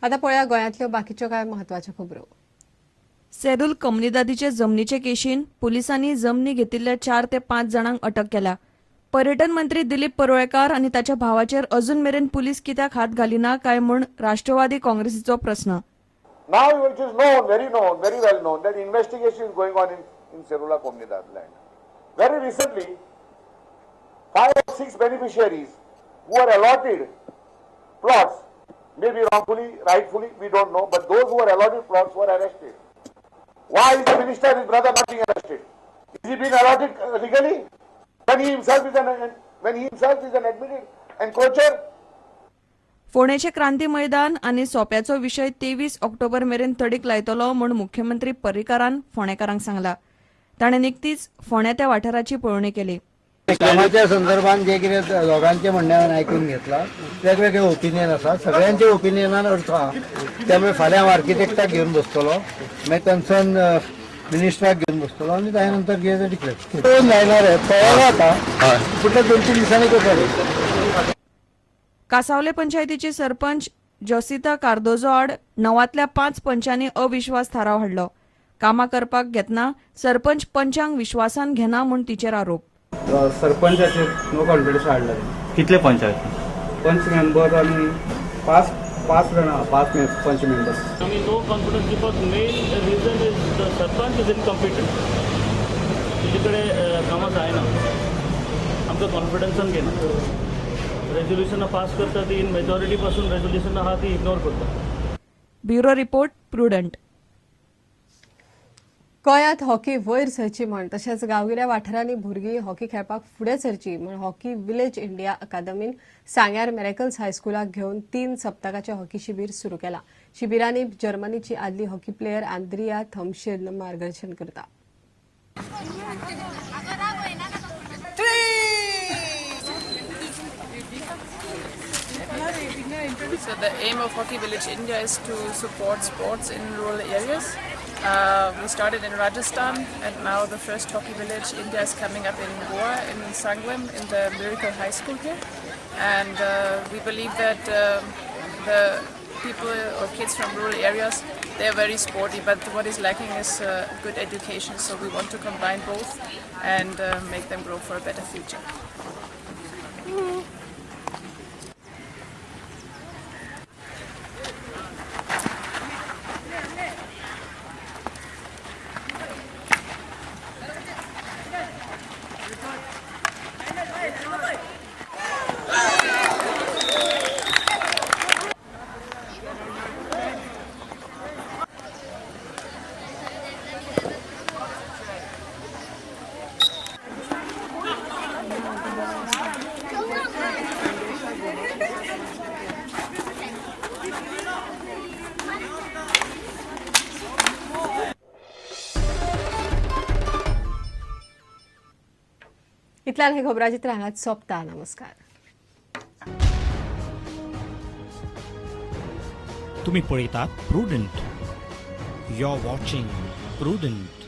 आता पळया गोंयांतल्यो बाकीच्यो कांय म्हत्वाच्यो खबरो. सेरूल कम्युनिदादीचे जमनीचे केशीन पुलिसांनी जमनी घेतिल्ल्या 4 ते 5 जाणांक अटक केल्या. पर्यटन मंत्री दिलीप परोळेकार आनी ताच्या भावाचेर अजून मेरेन पुलीस कित्याक हात घालिना काय म्हूण राष्ट्रवादी काँग्रेसीचो प्रस्न. Now it is known, very well known, that investigation is going on in Serula Comunidad land. Very recently, 5 or 6 beneficiaries who are allotted plots, maybe wrongfully, rightfully, we don't know, but those who are allotted plots were arrested. Why is the minister, his brother, not being arrested? Is he being allotted legally? When he himself is an admitted encroacher? फोंडेचे Kranti Maidan आनी सोप्याचो विशय 23 October मेरेन तडीक लायतलो म्हूण मुख्यमंत्री पर्रीकारान फोंडेकारांक सांगला. ताणें निकतीच फोंड्या त्या वाठाराची पळोवणी केली. कामाच्या संदर्भात जे कितें दोगांचे म्हणणें हांवें आयकून घेतला, वेगवेगळे ओपिनियन आसा, सगळ्यांचे ओपिनियनान अर्थ आहा. त्यामुळे फाल्यां हांव आर्किटेक्टाक घेवन बसतलो, मागीर थंयसून मिनिस्टराक घेवन बसतलो आनी ताचे नंतर कितें डिक्लेअर करून लायणार आहे. पळयला आता फुडल्या 2-3 दिसांनी करतले. कासावले पंचायतीची सरपंच जोसिता कार्दोजो आड 9तल्या 5 पंचांनी अविश्वास थाराव हाडलो. कामां करपाक घेतना सरपंच पंचांक विश्वासान घेना म्हूण तिचेर आरोप. सरपंचाचेर नो कॉन्फिडन्स हाडला. कितले पंचायत पंच मेंबर आणि पाच जाणां पंच members. I mean, no confidence because main reason is the sarpanch is incompetent. तिकडे कामां जायना. आमकां कॉन्फिडन्सान घेना. रेझोल्युशन पास करता ती इन मेजॉरिटी पासून रेझोल्युशन आहा ती इग्नोर करता. Bureau report prudent. गोंयांत हॉकी वयर सरची म्हण तशेंच गांवगिऱ्या वाठारांनी भुरगीं हॉकी खेळपाक फुडें सरची म्हण हॉकी विलेज इंडिया अकादमीन सांग्यार मेरेकल्स हायस्कुलाक घेवन 3 सप्तकाचें हॉकी शिबीर सुरू केलां. शिबिरांनी जर्मनीची आदली हॉकी प्लेयर आंद्रिया थॉम्पशन मार्गदर्शन करता. So the aim of Hockey Village India is to support sports in rural areas. We started in Rajasthan and now the first Hockey Village India is coming up in Goa, in Sangam, in the Miracle High School here. And we believe that the people or kids from rural areas, they are very sporty, but what is lacking is good education. So we want to combine both and make them grow for a better future. इतल्यान हे खबराचित्र हांगाच सोंपता. नमस्कार. तुम्ही पळयतात Prudent. You are watching prudent.